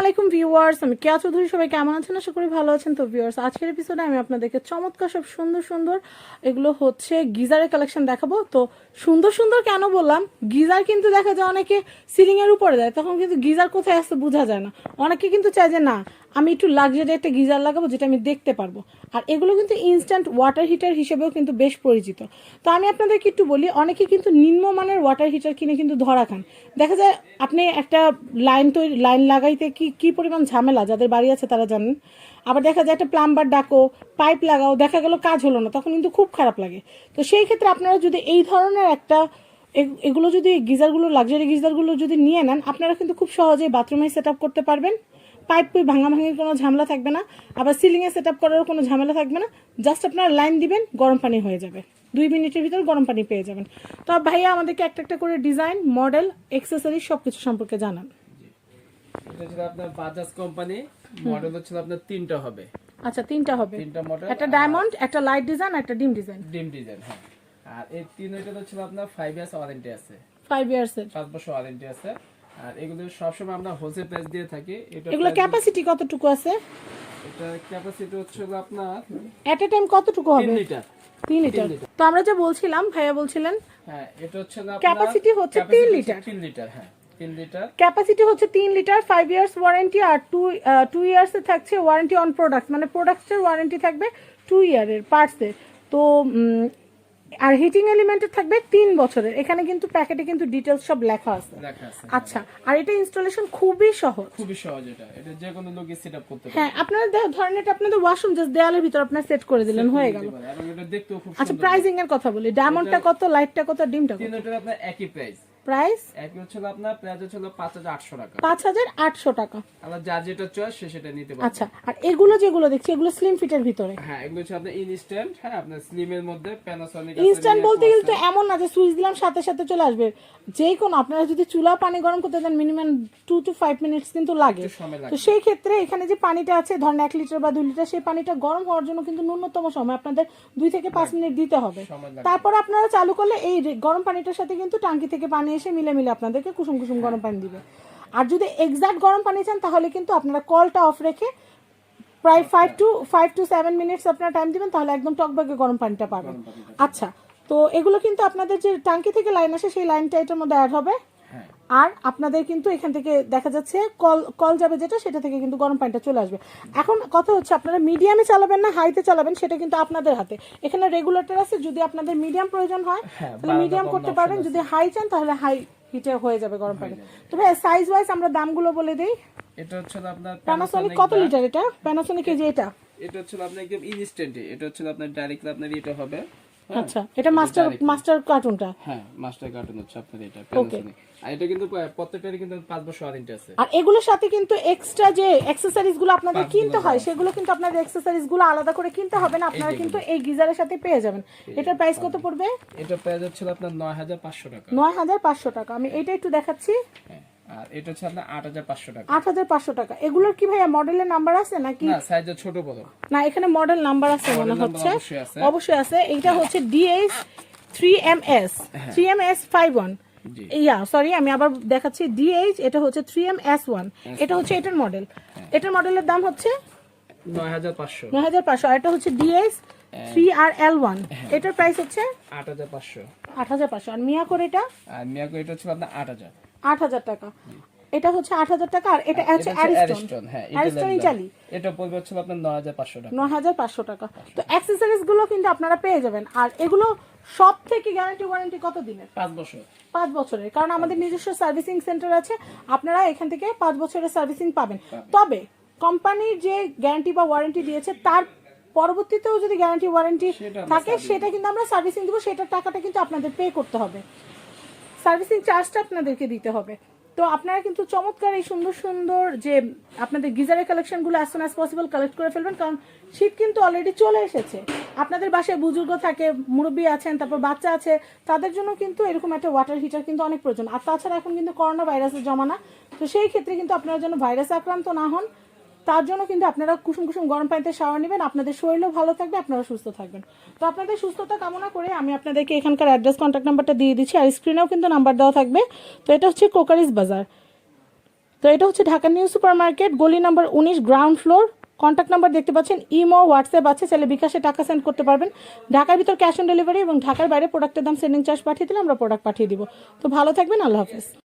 আলাইকুম ভিউয়ার্স, আমি কেয়া চৌধুরী। সবাই কেমন আছেন? আশা করি ভালো আছেন। তো ভিউয়ার্স, আজকের এপিসোডে আমি আপনাদেরকে চমৎকার সব সুন্দর সুন্দর এগুলো হচ্ছে গিজারের কালেকশন দেখাবো। তো সুন্দর সুন্দর কেন বললাম, গিজার কিন্তু দেখা যায় অনেকে সিলিং এর উপরে দেয়, তখন কিন্তু গিজার কোথায় আসতে বোঝা যায় না। অনেকে কিন্তু চায় যে না, আমি একটু লাক্সারি একটা গিজার লাগাবো যেটা আমি দেখতে পারবো। আর এগুলো কিন্তু ইনস্ট্যান্ট ওয়াটার হিটার হিসেবেও কিন্তু বেশ পরিচিত। তো আমি আপনাদেরকে একটু বলি, অনেকে কিন্তু নিম্নমানের ওয়াটার হিটার কিনে কিন্তু ধরা খান। দেখা যায় আপনি একটা লাইন লাগাইতে কি কি পরিমাণ ঝামেলা, যাদের বাড়ি আছে তারা জানেন। আবার দেখা যায় একটা প্লাম্বার ডাকো, পাইপ লাগাও, দেখা গেল কাজ হলো না, তখন কিন্তু খুব খারাপ লাগে। তো সেই ক্ষেত্রে আপনারা যদি এই ধরনের একটা এগুলো যদি গিজারগুলো, লাক্সারি গিজারগুলো যদি নিয়ে নেন, আপনারা কিন্তু খুব সহজেই বাথরুমে সেট আপ করতে পারবেন। পাইপ ভাঙাভাঙির কোনো ঝামেলা থাকবে না, আবার সিলিংয়ে সেট আপ করারও কোনো ঝামেলা থাকবে না। জাস্ট আপনারা লাইন দিবেন, গরম পানি হয়ে যাবে, 2 মিনিটের ভিতর গরম পানি পেয়ে যাবেন। তো ভাইয়া আমাদেরকে একটা একটা করে ডিজাইন, মডেল, অ্যাক্সেসরিজ সবকিছু সম্পর্কে জানান। এটা ছিল আপনার বাজাজ কোম্পানি, মডেল হচ্ছে আপনার 3টা হবে। আচ্ছা, 3টা হবে, 3টা মডেল, একটা ডায়মন্ড, একটা লাইট ডিজাইন, একটা ডিম ডিজাইন। হ্যাঁ। আর এই তিনটা হচ্ছে আপনার 5 ইয়ার্স ওয়ারেন্টি আছে, 5 ইয়ার্স এর 5 বছর ওয়ারেন্টি আছে। আর এগুলো সবসময় আমরা হোলসেল প্রাইস দিয়ে থাকি। এগুলো ক্যাপাসিটি কতটুকু আছে? এটা ক্যাপাসিটি হচ্ছে আপনার এট এ টাইম কতটুকু হবে? 3 লিটার। 3 লিটার। তো আমরা যে বলছিলাম, ভাইয়া বলছিলেন হ্যাঁ, এটা হচ্ছে আপনার ক্যাপাসিটি হচ্ছে 3 লিটার। 3 লিটার, হ্যাঁ 3 লিটার ক্যাপাসিটি হচ্ছে 3 লিটার, 5 ইয়ার্স ওয়ারেন্টি। আর 2 ইয়ার্স এ থাকছে ওয়ারেন্টি অন প্রোডাক্ট, মানে প্রোডাক্টের ওয়ারেন্টি থাকবে 2 ইয়ারের পার্টসের। তো আর হিটিং এলিমেন্টের থাকবে 3 বছরের। এখানে কিন্তু প্যাকেটে কিন্তু ডিটেইলস সব লেখা আছে। আচ্ছা, আর এটা ইনস্টলেশন খুবই সহজ, এটা যে কোনো লোকে সেটআপ করতে পারে। হ্যাঁ, আপনারা ধরেন এটা আপনাদের ওয়াশরুম জাস্ট দেয়ালের ভিতর আপনারা সেট করে দিলেন, হয়ে গেল। এবং এটা দেখতেও খুব সুন্দর। আচ্ছা, প্রাইসিং এর কথা বলি, ডায়মন্ডটা কত, লাইটটা কত, ডিমটা কত? তিনটার আপনার একই প্রাইস। প্রাইস একই হচ্ছে আপনার প্রাইস হচ্ছে 5800 টাকা। 5800 টাকা। আবার যার যেটা চয়েস সে সেটা নিতে পারবে। আচ্ছা, আর এগুলো যেগুলো দেখছি এগুলো স্লিম ফিটের ভিতরে? হ্যাঁ, এগুলো হচ্ছে আপনার ইনস্ট্যান্ট। হ্যাঁ, আপনার স্লিম এর মধ্যে প্যানাসোনিক আছে। ইনস্ট্যান্ট বলতে গেলে তো এমন না যে সুইচ দিলাম সাথে সাথে চলে আসবে। যে কোনো আপনারা যদি চুলা পানি গরম করতে দেন, মিনিমাম 2 to 5 মিনিটস কিন্তু লাগে। তো সেই ক্ষেত্রে এখানে যে পানিটা আছে, ধরেন 1 লিটার বা 2 লিটার, সেই পানিটা গরম হওয়ার জন্য কিন্তু ন্যূনতম সময় আপনাদের 2 থেকে 5 মিনিট দিতে হবে। তারপর আপনারা চালু করলে এই গরম পানিটার সাথে কিন্তু টাঙ্কি থেকে পানি এসে মিলে মিলে আপনাদেরকে কুসুম কুসুম গরম পানি দিবে। আর যদি এক্সাক্ট গরম পানি চান, তাহলে কিন্তু আপনারা কলটা অফ রেখে প্রায় 5 to 7 মিনিটস আপনারা টাইম দিবেন, তাহলে একদম টকবগে গরম পানিটা পাবেন। আচ্ছা, তো এগুলো কিন্তু আপনাদের যে টাঙ্কি থেকে লাইন আসে, সেই লাইনটা এটার মধ্যে অ্যাড হবে। আর আপনাদের কিন্তু এখান থেকে দেখা যাচ্ছে কল যাবে যেটা, সেটা থেকে কিন্তু গরম পানিটা চলে আসবে। এখন কথা হচ্ছে, আপনারা মিডিয়ামে চালাবেন না হাইতে চালাবেন, সেটা কিন্তু আপনাদের হাতে। এখানে রেগুলেটর আছে, যদি আপনাদের মিডিয়াম প্রয়োজন হয় তাহলে মিডিয়াম করতে পারবেন, যদি হাই চান তাহলে হাই হিটে হয়ে যাবে গরম পানি। তো ভাই সাইজ ওয়াইজ আমরা দামগুলো বলে দেই। এটা হচ্ছে আপনার প্যানাসোনিক কত লিটার? এটা প্যানাসোনিক এই যে এটা হচ্ছে আপনার একদম ইনস্ট্যান্ট। এটা হচ্ছে আপনার ডাইরেক্টলি আপনার এটা হবে। আচ্ছা, এটা মাস্টার কার্টুনটা। হ্যাঁ, মাস্টার কার্টুন হচ্ছে আপনার এটা প্যানাসোনিক। আর এটা কিন্তু প্রত্যেকটারই কিন্তু 5 বছর ওয়ারেন্টি আছে। আর এগুলোর সাথে কিন্তু এক্সট্রা যে অ্যাকসেসরিজ গুলো আপনাদের কিনতে হয়, সেগুলো কিন্তু আপনাদের অ্যাকসেসরিজ গুলো আলাদা করে কিনতে হবে না, আপনারা কিন্তু এই গিজারের সাথে পেয়ে যাবেন। এটার প্রাইস কত পড়বে? এটা প্রাইস হচ্ছে আপনার 9500 টাকা। 9500 টাকা। আমি এটা একটু দেখাচ্ছি। আর এটা হচ্ছে আপনার 8500 টাকা। 8500 টাকা। এগুলোর কি ভাইয়া মডেলের নাম্বার আছে নাকি? না, সাইজে ছোট বড় না, এখানে মডেল নাম্বার আছে মনে হচ্ছে। অবশ্যই আছে। এটা হচ্ছে DH 3MS 3MS51। Yeah sorry, আমি আবার দেখাচ্ছি। DH এটা হচ্ছে 3MS1, এটা হচ্ছে এটার মডেল। এটার মডেলের দাম হচ্ছে 9500। আর এটা হচ্ছে DH 3RL1, এটার প্রাইস হচ্ছে 8500। আর মিয়াকোর এটা হচ্ছে আপনার 8000 টাকা। এটা হচ্ছে 8000 টাকা। আর এটা হচ্ছে অ্যারিস্টন। অ্যারিস্টন ইটালি, এটা পড়বে হচ্ছে আপনার 9500 টাকা। 9500 টাকা। তো অ্যাকসেসরিজ গুলো কিন্তু আপনারা পেয়ে যাবেন। আর এগুলো সব থেকে গ্যারান্টি ওয়ারেন্টি কত দিনের? 5 বছর। 5 বছরের, কারণ আমাদের নিজস্ব সার্ভিসিং সেন্টার আছে। আপনারা এখান থেকে 5 বছরের সার্ভিসিং পাবেন। তবে কোম্পানির যে গ্যারান্টি বা ওয়ারেন্টি দিয়েছে, তার পরবর্তীতেও যদি গ্যারান্টি ওয়ারেন্টি থাকে, সেটা কিন্তু আমরা সার্ভিসিং দেবো। সেটার টাকাটা কিন্তু আপনাদের পে করতে হবে, সার্ভিসিং চার্জটা আপনাদেরকে দিতে হবে। তো আপনারা কিন্তু চমৎকার এই সুন্দর সুন্দর যে আপনাদের গিজারের কালেকশনগুলো as soon as possible collect করে ফেলবেন, কারণ শীত কিন্তু অলরেডি চলে এসেছে। আপনাদের বাসায় বুজুর্গ থাকে, মুরব্বী আছেন, তারপর বাচ্চা আছে, তাদের জন্য কিন্তু এরকম একটা ওয়াটার হিটার কিন্তু অনেক প্রয়োজন। আর তাছাড়া এখন কিন্তু করোনা ভাইরাসের জমানা, তো সেই ক্ষেত্রে কিন্তু আপনারা যেন ভাইরাস আক্রান্ত না হন, তার জন্য কিন্তু আপনারা কুসুম কুসুম গরম পানিতে শাওয়ার নেবেন। আপনাদের শরীরও ভালো থাকবে, আপনারা সুস্থ থাকবেন। তো আপনাদের সুস্থতা কামনা করে আমি আপনাদেরকে এখানকার অ্যাড্রেস, কন্ট্যাক্ট নাম্বারটা দিয়ে দিচ্ছি, আর স্ক্রিনেও কিন্তু নাম্বার দেওয়া থাকবে। তো এটা হচ্ছে কোকারিজ বাজার। তো এটা হচ্ছে ঢাকা নিউ সুপার মার্কেট, গলি number 19, ground floor. Contact number দেখতে পাচ্ছেন, ইমো, হোয়াটসঅ্যাপ আছে, চাইলে বিকাশে টাকা সেন্ড করতে পারবেন। ঢাকার ভিতর ক্যাশ অন ডেলিভারি এবং ঢাকার বাইরে প্রোডাক্টের দাম সেন্ডিং চার্জ পাঠিয়ে দিলে আমরা প্রোডাক্ট পাঠিয়ে দিব। তো ভালো থাকবেন, আল্লাহ হাফেজ।